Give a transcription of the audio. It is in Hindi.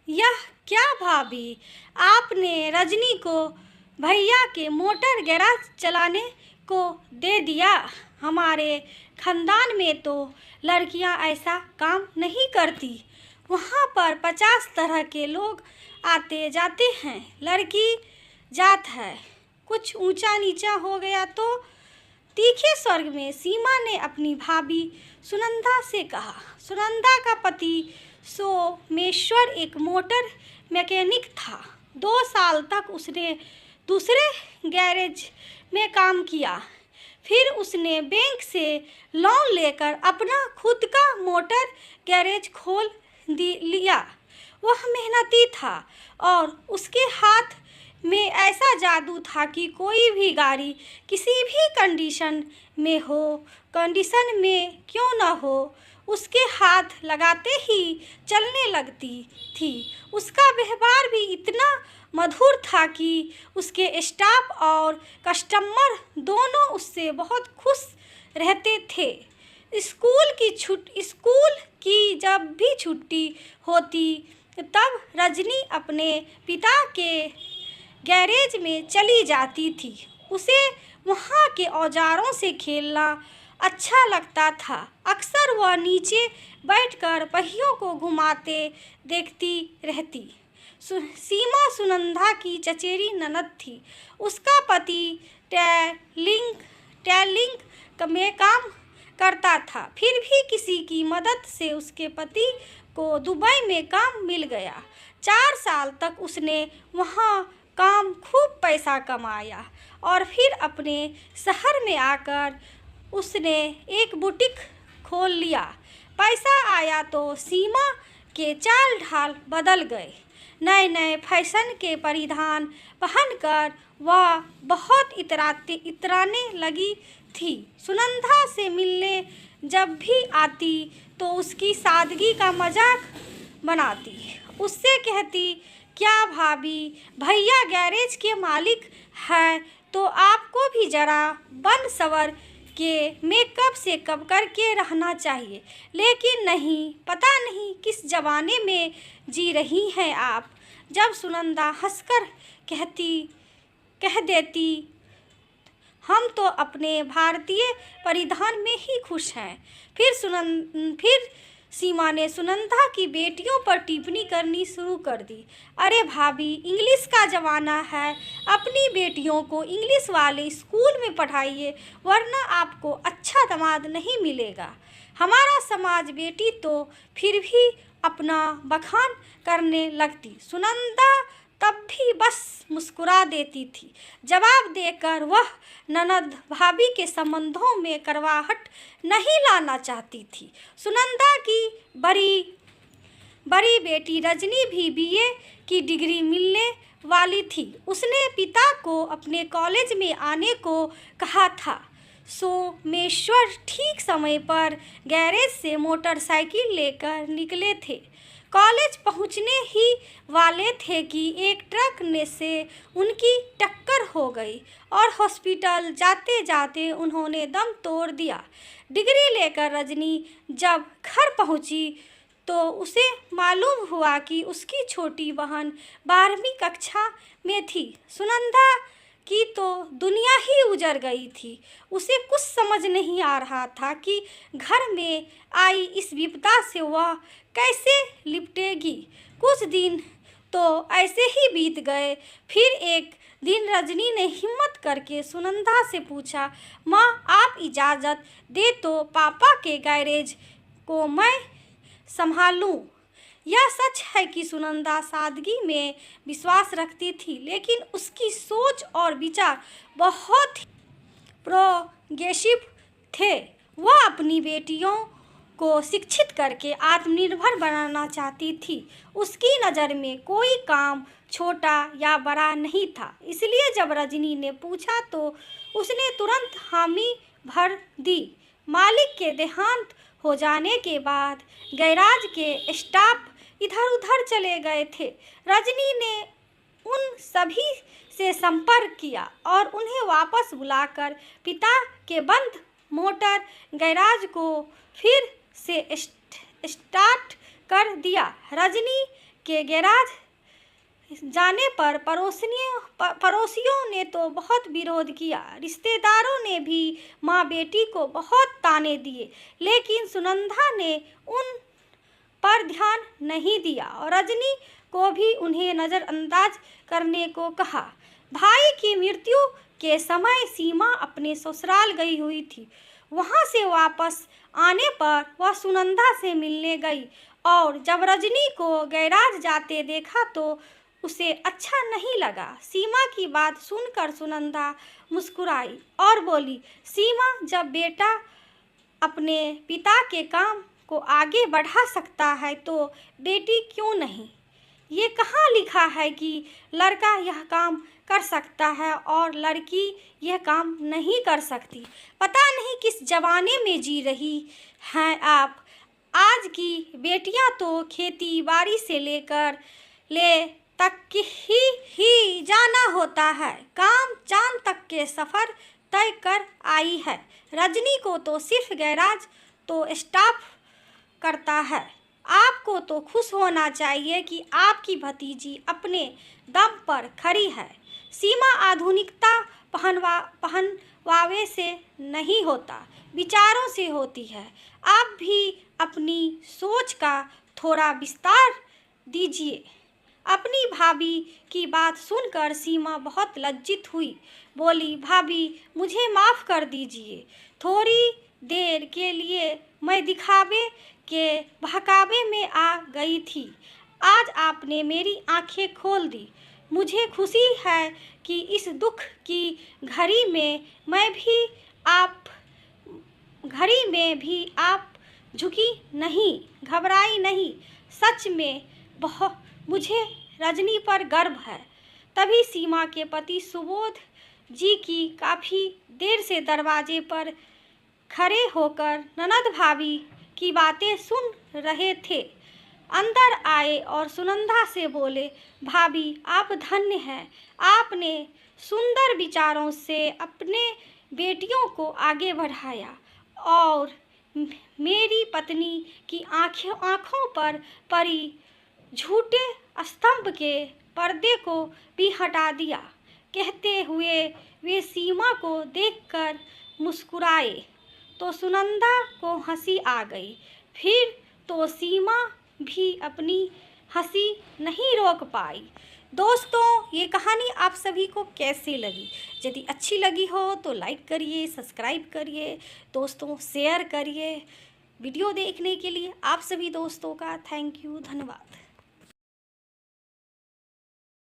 यह क्या भाभी, आपने रजनी को भैया के मोटर गैराज चलाने को दे दिया? हमारे खानदान में तो लड़कियां ऐसा काम नहीं करती। वहाँ पर 50 तरह के लोग आते जाते हैं। लड़की जात है, कुछ ऊंचा नीचा हो गया तो तीखे स्वर में सीमा ने अपनी भाभी सुनंदा से कहा। सुनंदा का पति सोमेश्वर एक मोटर मैकेनिक था। 2 साल तक उसने दूसरे गैरेज में काम किया। फिर उसने बैंक से लोन लेकर अपना खुद का मोटर गैरेज खोल लिया। वह मेहनती था और उसके हाथ में ऐसा जादू था कि कोई भी गाड़ी किसी भी कंडीशन में क्यों न हो, उसके हाथ लगाते ही चलने लगती थी। उसका व्यवहार भी इतना मधुर था कि उसके स्टाफ और कस्टमर दोनों उससे बहुत खुश रहते थे। स्कूल की जब भी छुट्टी होती तब रजनी अपने पिता के गैरेज में चली जाती थी। उसे वहाँ के औजारों से खेलना अच्छा लगता था। अक्सर वह नीचे बैठकर पहियों को घुमाते देखती रहती। सीमा सुनंदा की चचेरी ननद थी। उसका पति टैलिंग में काम करता था। फिर भी किसी की मदद से उसके पति को दुबई में काम मिल गया। 4 साल तक उसने वहाँ काम खूब पैसा कमाया और फिर अपने शहर में आकर उसने एक बुटीक खोल लिया। पैसा आया तो सीमा के चाल ढाल बदल गए। नए नए फैशन के परिधान पहनकर वह बहुत इतराने लगी थी। सुनंदा से मिलने जब भी आती तो उसकी सादगी का मजाक बनाती। उससे कहती, क्या भाभी, भैया गैरेज के मालिक हैं तो आपको भी जरा बन सवर के मेकअप से कब करके रहना चाहिए। लेकिन नहीं, पता नहीं किस जमाने में जी रही हैं आप। जब सुनंदा हंसकर कह देती, हम तो अपने भारतीय परिधान में ही खुश हैं। फिर सीमा ने सुनंदा की बेटियों पर टिप्पणी करनी शुरू कर दी। अरे भाभी, इंग्लिश का ज़माना है, अपनी बेटियों को इंग्लिश वाले स्कूल में पढ़ाइए, वरना आपको अच्छा दामाद नहीं मिलेगा। हमारा समाज बेटी तो फिर भी अपना बखान करने लगती। सुनंदा तब भी बस मुस्कुरा देती थी। जवाब देकर वह ननद भाभी के संबंधों में करवाहट नहीं लाना चाहती थी। सुनंदा की बड़ी बेटी रजनी भी बीए की डिग्री मिलने वाली थी। उसने पिता को अपने कॉलेज में आने को कहा था। सोमेश्वर ठीक समय पर गैरेज से मोटरसाइकिल लेकर निकले थे। कॉलेज पहुंचने ही वाले थे कि एक ट्रक से उनकी टक्कर हो गई और हॉस्पिटल जाते जाते उन्होंने दम तोड़ दिया। डिग्री लेकर रजनी जब घर पहुंची तो उसे मालूम हुआ कि उसकी छोटी बहन 12वीं कक्षा में थी। सुनंदा की तो दुनिया ही उजड़ गई थी। उसे कुछ समझ नहीं आ रहा था कि घर में आई इस विपदा से वह कैसे निपटेगी। कुछ दिन तो ऐसे ही बीत गए। फिर एक दिन रजनी ने हिम्मत करके सुनंदा से पूछा, माँ, आप इजाज़त दे तो पापा के गैरेज को मैं संभालूं। यह सच है कि सुनंदा सादगी में विश्वास रखती थी, लेकिन उसकी सोच और विचार बहुत ही प्रोग्रेसिव थे। वह अपनी बेटियों को शिक्षित करके आत्मनिर्भर बनाना चाहती थी। उसकी नज़र में कोई काम छोटा या बड़ा नहीं था। इसलिए जब रजनी ने पूछा तो उसने तुरंत हामी भर दी। मालिक के देहांत हो जाने के बाद गैराज के स्टाफ इधर उधर चले गए थे। रजनी ने उन सभी से संपर्क किया और उन्हें वापस बुलाकर पिता के बंद मोटर गैराज को फिर से स्टार्ट कर दिया। रजनी के गैराज जाने पर पड़ोसियों ने तो बहुत विरोध किया। रिश्तेदारों ने भी माँ बेटी को बहुत ताने दिए, लेकिन सुनंदा ने उन पर ध्यान नहीं दिया और रजनी को भी उन्हें नज़रअंदाज करने को कहा। भाई की मृत्यु के समय सीमा अपने ससुराल गई हुई थी। वहां से वापस आने पर वह सुनंदा से मिलने गई और जब रजनी को गैराज जाते देखा तो उसे अच्छा नहीं लगा। सीमा की बात सुनकर सुनंदा मुस्कुराई और बोली, सीमा, जब बेटा अपने पिता के काम को आगे बढ़ा सकता है तो बेटी क्यों नहीं? ये कहाँ लिखा है कि लड़का यह काम कर सकता है और लड़की यह काम नहीं कर सकती? पता नहीं किस ज़माने में जी रही हैं आप। आज की बेटियां तो खेती बाड़ी से लेकर तक ही जाना होता है, काम चांद तक के सफ़र तय कर आई है। रजनी को तो सिर्फ गैराज तो स्टाफ करता है। आपको तो खुश होना चाहिए कि आपकी भतीजी अपने दम पर खड़ी है। सीमा, आधुनिकता पहनवावे से नहीं होता, विचारों से होती है। आप भी अपनी सोच का थोड़ा विस्तार दीजिए। अपनी भाभी की बात सुनकर सीमा बहुत लज्जित हुई। बोली, भाभी, मुझे माफ़ कर दीजिए। थोड़ी देर के लिए मैं दिखावे के बहकावे में आ गई थी। आज आपने मेरी आंखें खोल दी। मुझे खुशी है कि इस दुख की घड़ी में भी आप झुकी नहीं, घबराई नहीं। सच में बहुत मुझे रजनी पर गर्व है। तभी सीमा के पति सुबोध जी की काफ़ी देर से दरवाजे पर खड़े होकर ननद भाभी की बातें सुन रहे थे, अंदर आए और सुनंदा से बोले, भाभी, आप धन्य हैं। आपने सुंदर विचारों से अपने बेटियों को आगे बढ़ाया और मेरी पत्नी की आँखों पर पड़ी झूठे स्तंभ के पर्दे को भी हटा दिया। कहते हुए वे सीमा को देखकर मुस्कुराए तो सुनंदा को हंसी आ गई। फिर तो सीमा भी अपनी हंसी नहीं रोक पाई। दोस्तों, ये कहानी आप सभी को कैसी लगी? यदि अच्छी लगी हो तो लाइक करिए, सब्सक्राइब करिए, दोस्तों शेयर करिए। वीडियो देखने के लिए आप सभी दोस्तों का थैंक यू, धन्यवाद।